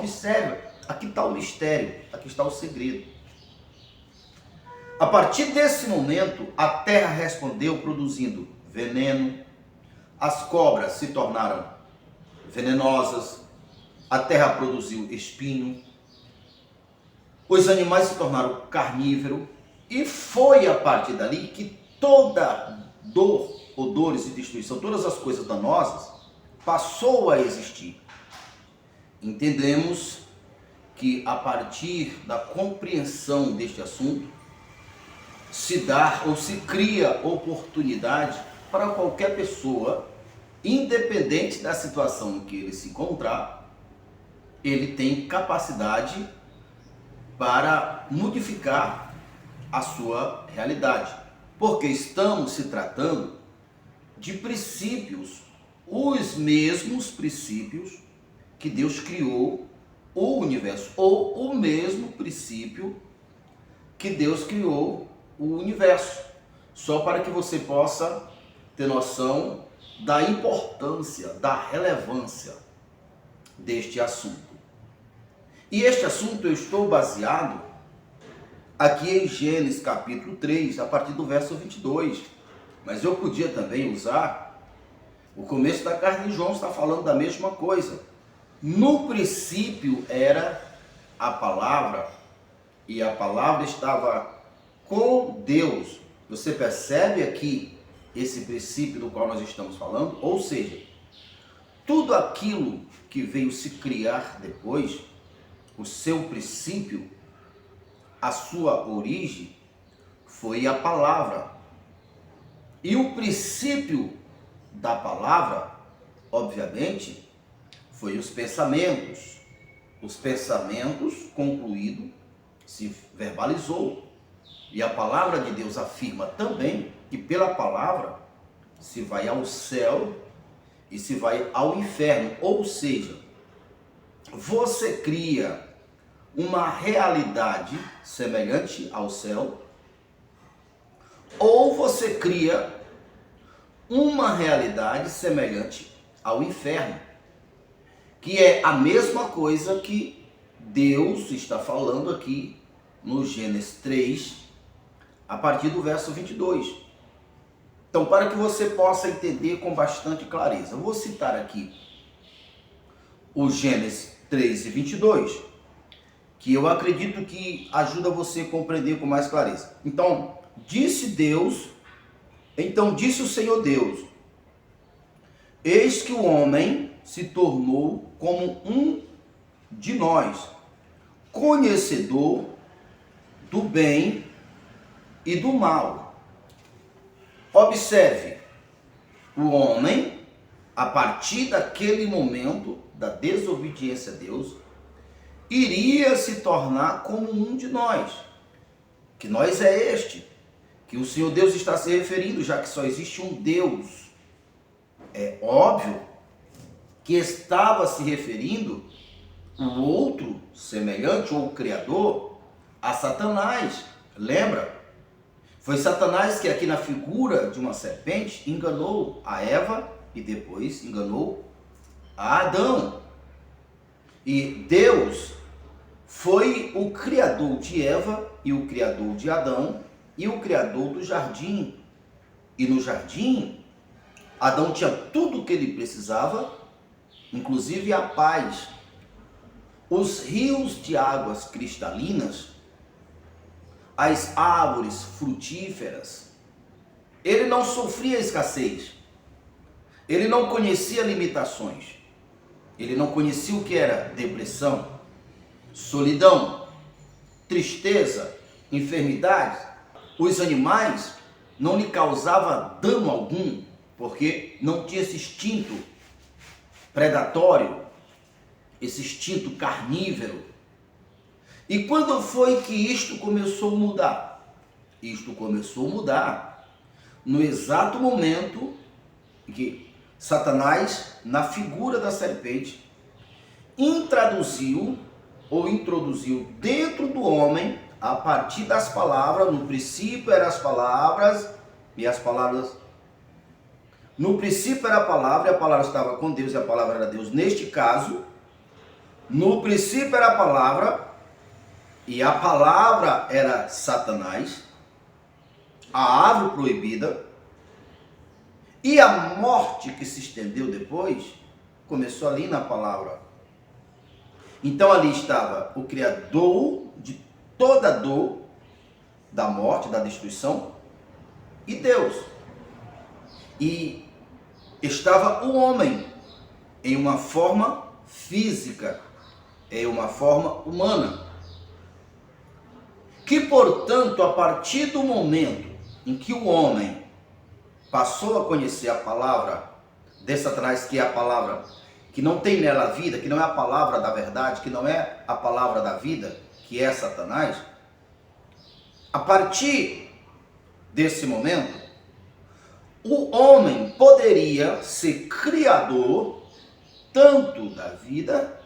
Observe, aqui está o mistério, aqui está o segredo. A partir desse momento, a terra respondeu produzindo veneno, as cobras se tornaram venenosas, a terra produziu espinho, os animais se tornaram carnívoros, e foi a partir dali que toda dor, odores e destruição, todas as coisas danosas, passou a existir. Entendemos que a partir da compreensão deste assunto, se dá ou se cria oportunidade para qualquer pessoa, independente da situação em que ele se encontrar, ele tem capacidade para modificar a sua realidade. Porque estamos se tratando de princípios, os mesmos princípios que Deus criou o universo, ou o mesmo princípio que Deus criou o universo. Só para que você possa ter noção da importância, da relevância deste assunto. E este assunto eu estou baseado aqui em Gênesis capítulo 3, a partir do verso 22. Mas eu podia também usar o começo da carta de João, está falando da mesma coisa. No princípio era a palavra, e a palavra estava com Deus. Você percebe aqui esse princípio do qual nós estamos falando? Ou seja, tudo aquilo que veio se criar depois, o seu princípio, a sua origem, foi a palavra. E o princípio da palavra, obviamente, foi os pensamentos. Os pensamentos concluídos se verbalizou. E a palavra de Deus afirma também que pela palavra se vai ao céu e se vai ao inferno. Ou seja, você cria uma realidade semelhante ao céu, ou você cria uma realidade semelhante ao inferno, que é a mesma coisa que Deus está falando aqui no Gênesis 3, a partir do verso 22. Então, para que você possa entender com bastante clareza, eu vou citar aqui o Gênesis 3 e 22, que eu acredito que ajuda você a compreender com mais clareza. Então, disse o Senhor Deus: eis que o homem se tornou como um de nós, conhecedor do bem e do mal. Observe, o homem, a partir daquele momento da desobediência a Deus, iria se tornar como um de nós. Que nós é este, que o Senhor Deus está se referindo, já que só existe um Deus. É óbvio que estava se referindo o outro semelhante ou criador a Satanás. Lembra? Foi Satanás que aqui na figura de uma serpente enganou a Eva e depois enganou a Adão. E Deus foi o criador de Eva e o criador de Adão e o criador do jardim. E no jardim, Adão tinha tudo o que ele precisava, inclusive a paz. Os rios de águas cristalinas, as árvores frutíferas, ele não sofria escassez, ele não conhecia limitações, ele não conhecia o que era depressão, solidão, tristeza, enfermidade. Os animais não lhe causavam dano algum, porque não tinha esse instinto predatório, esse instinto carnívoro. E quando foi que isto começou a mudar? Isto começou a mudar no exato momento em que Satanás, na figura da serpente, introduziu dentro do homem, a partir das palavras. No princípio eram as palavras, e as palavras... No princípio era a palavra, e a palavra estava com Deus, e a palavra era Deus. Neste caso, No princípio era a palavra, e a palavra era Satanás, a árvore proibida, e a morte que se estendeu depois, começou ali na palavra. Então ali estava o Criador de toda a dor, da morte, da destruição, e Deus. E estava o homem em uma forma física, em uma forma humana. Que, portanto, a partir do momento em que o homem passou a conhecer a palavra de Satanás, que é a palavra que não tem nela vida, que não é a palavra da verdade, que não é a palavra da vida, que é Satanás, a partir desse momento, o homem poderia ser criador tanto da vida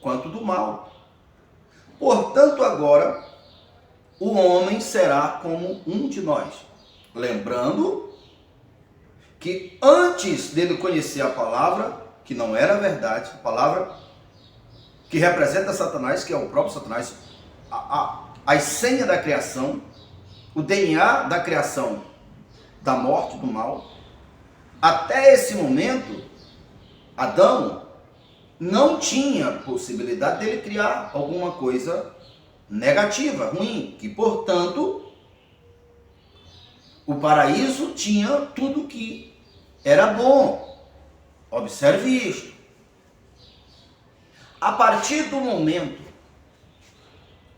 quanto do mal. Portanto, agora, o homem será como um de nós. Lembrando que antes dele conhecer a palavra, que não era verdade, a palavra que representa Satanás, que é o próprio Satanás, a essência da criação, o DNA da criação, da morte, do mal, até esse momento, Adão não tinha possibilidade dele criar alguma coisa negativa, ruim, que, portanto, o paraíso tinha tudo que era bom. Observe isto. A partir do momento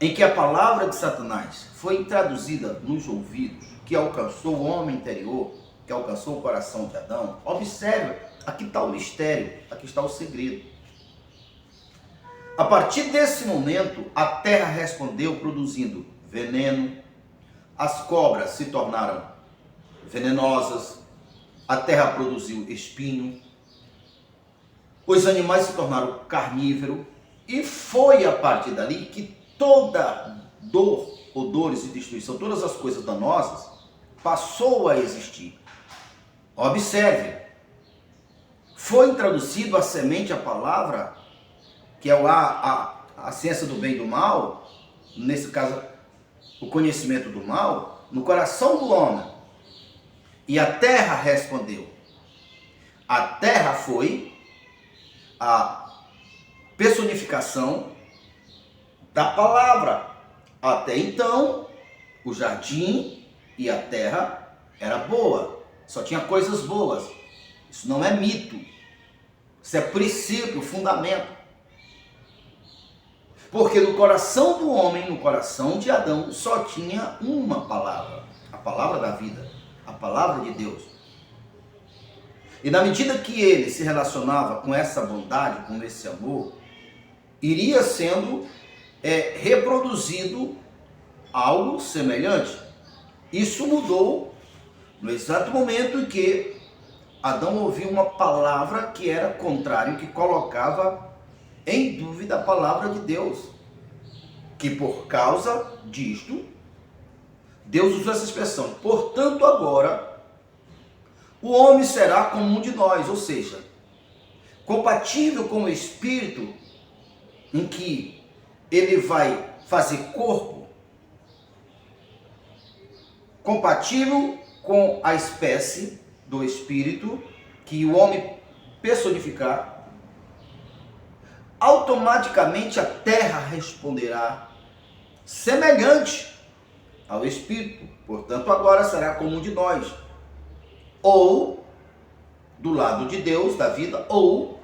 em que a palavra de Satanás foi introduzida nos ouvidos, que alcançou o homem interior, que alcançou o coração de Adão, observe, aqui está o mistério, aqui está o segredo. A partir desse momento, a terra respondeu produzindo veneno, as cobras se tornaram venenosas, a terra produziu espinho, os animais se tornaram carnívoros, e foi a partir dali que toda dor, odores e destruição, todas as coisas danosas, passou a existir. Observe, foi introduzido a semente, a palavra, que é a ciência do bem e do mal, nesse caso, o conhecimento do mal, no coração do homem. E a terra respondeu. A terra foi a personificação da palavra. Até então, o jardim e a terra era boa, só tinha coisas boas. Isso não é mito, isso é princípio, fundamento. Porque no coração do homem, no coração de Adão, só tinha uma palavra, a palavra da vida, a palavra de Deus. E na medida que ele se relacionava com essa bondade, com esse amor, iria sendo reproduzido algo semelhante. Isso mudou no exato momento em que Adão ouviu uma palavra que era contrária, que colocava em dúvida a palavra de Deus. Que por causa disto, Deus usou essa expressão. Portanto, agora, o homem será como um de nós, ou seja, compatível com o Espírito, em que ele vai fazer corpo, compatível com a espécie do Espírito, que o homem personificar, automaticamente a terra responderá semelhante ao Espírito. Portanto, agora será como um de nós, ou do lado de Deus, da vida, ou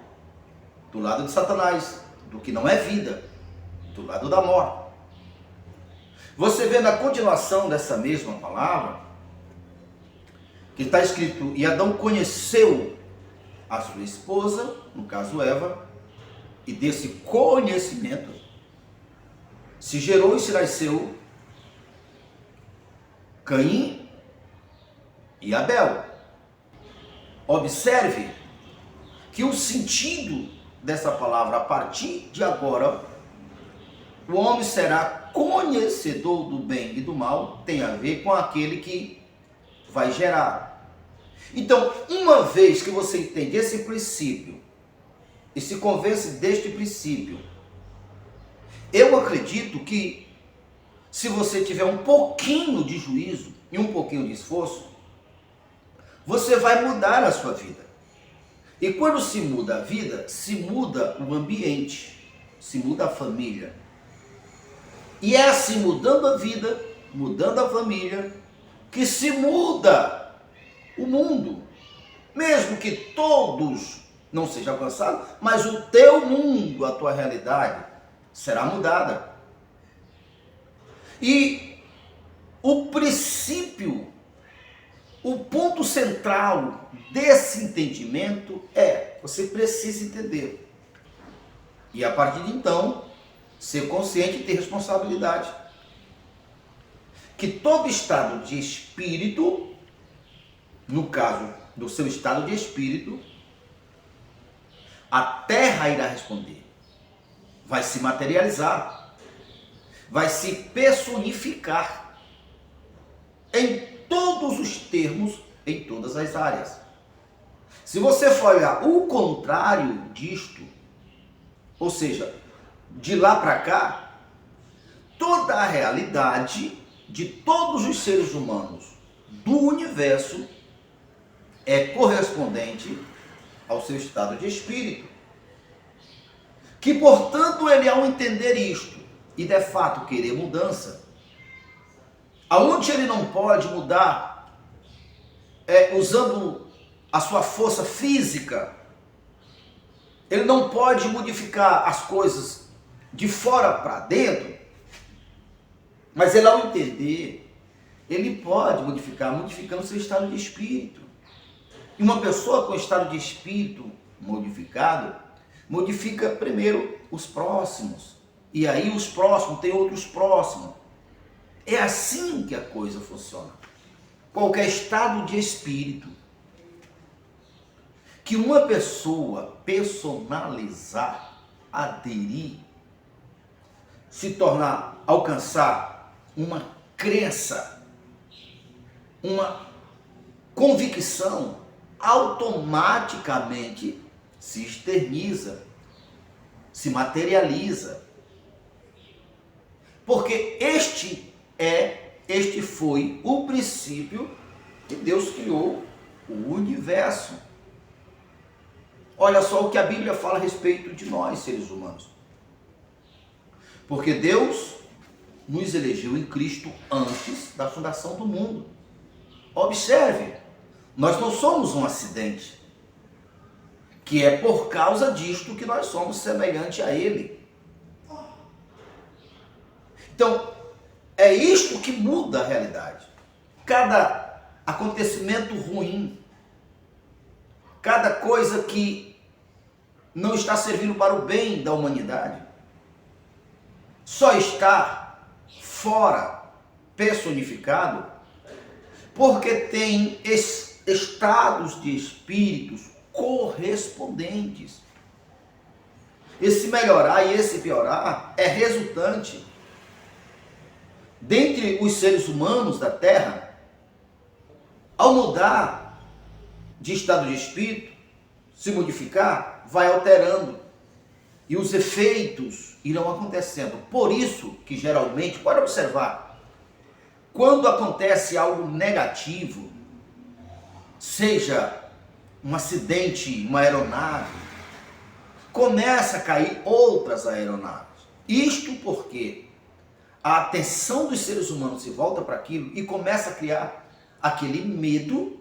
do lado de Satanás, do que não é vida, do lado da morte. Você vê na continuação dessa mesma palavra, que está escrito, e Adão conheceu a sua esposa, no caso Eva, e desse conhecimento se gerou e se nasceu Caim e Abel. Observe que o sentido dessa palavra, a partir de agora, o homem será conhecedor do bem e do mal, tem a ver com aquele que vai gerar. Então, uma vez que você entende esse princípio, e se convence deste princípio, Eu acredito que se você tiver um pouquinho de juízo e um pouquinho de esforço, você vai mudar a sua vida. E quando se muda a vida, se muda o ambiente, se muda a família. E é assim, mudando a vida, mudando a família, que se muda o mundo. Mesmo que todos não sejam alcançados, mas o teu mundo, a tua realidade, será mudada. E o princípio, o ponto central desse entendimento é, você precisa entender. E a partir de então, ser consciente e ter responsabilidade. Que todo estado de espírito, no caso do seu estado de espírito, a terra irá responder. Vai se materializar. Vai se personificar em todos os termos, em todas as áreas. Se você for olhar o contrário disto, ou seja, de lá para cá, toda a realidade de todos os seres humanos do universo é correspondente ao seu estado de espírito. Que, portanto, ele, ao entender isto e de fato querer mudança, aonde ele não pode mudar usando a sua força física, ele não pode modificar as coisas de fora para dentro, mas ele, ao entender, ele pode modificar, modificando o seu estado de espírito. E uma pessoa com estado de espírito modificado, modifica primeiro os próximos. E aí os próximos têm outros próximos. É assim que a coisa funciona. Qualquer estado de espírito que uma pessoa personalizar, aderir, se tornar, alcançar uma crença, uma convicção, automaticamente se externiza, se materializa. Porque este foi o princípio que Deus criou o universo. Olha só o que a Bíblia fala a respeito de nós, seres humanos. Porque Deus nos elegeu em Cristo antes da fundação do mundo. Observe, nós não somos um acidente, que é por causa disto que nós somos semelhantes a Ele. Então, é isto que muda a realidade. Cada acontecimento ruim, cada coisa que não está servindo para o bem da humanidade, só está fora, personificado, porque tem estados de espíritos correspondentes. Esse melhorar e esse piorar é resultante dentre os seres humanos da Terra, ao mudar de estado de espírito, se modificar, vai alterando. E os efeitos irão acontecendo. Por isso que geralmente, pode observar, quando acontece algo negativo, seja um acidente, uma aeronave, começa a cair outras aeronaves. Isto porque a atenção dos seres humanos se volta para aquilo e começa a criar aquele medo,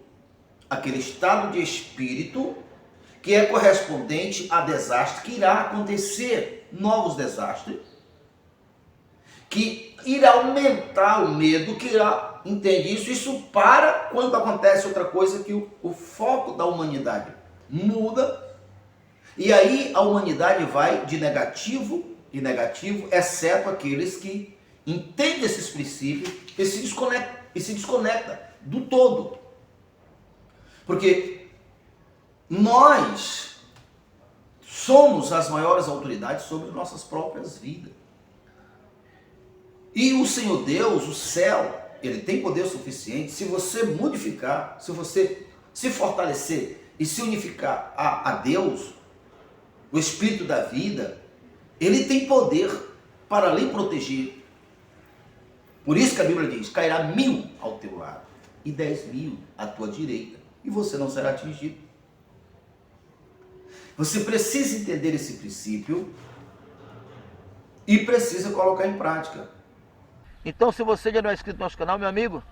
aquele estado de espírito que é correspondente a desastre, que irá acontecer novos desastres, que irá aumentar o medo, que irá, entende isso? Isso para quando acontece outra coisa, que o foco da humanidade muda, e aí a humanidade vai de negativo em negativo, exceto aqueles que entendem esses princípios e se desconecta do todo. Porque nós somos as maiores autoridades sobre nossas próprias vidas. E o Senhor Deus, o céu, ele tem poder suficiente. Se você modificar, se você se fortalecer e se unificar a Deus, o Espírito da vida, ele tem poder para lhe proteger. Por isso que a Bíblia diz, cairá 1000 ao teu lado e 10.000 à tua direita, e você não será atingido. Você precisa entender esse princípio e precisa colocar em prática. Então, se você já não é inscrito no nosso canal, meu amigo,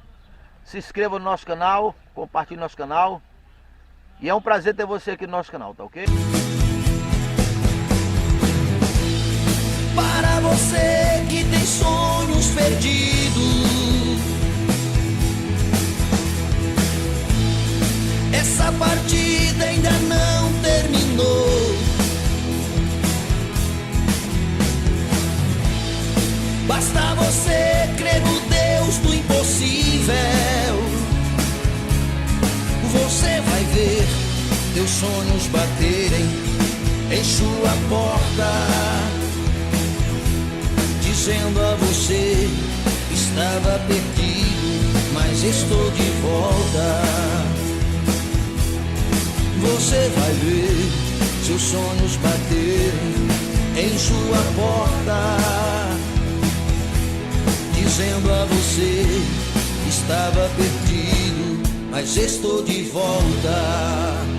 se inscreva no nosso canal, compartilhe nosso canal. E é um prazer ter você aqui no nosso canal, tá ok? Para você que tem sonhos perdidos, essa partida ainda não terminou. Basta você crer no Deus do impossível. Você vai ver teus sonhos baterem em sua porta, dizendo a você: estava perdido, mas estou de volta. Você vai ver seus sonhos baterem em sua porta, dizendo a você: estava perdido, mas estou de volta.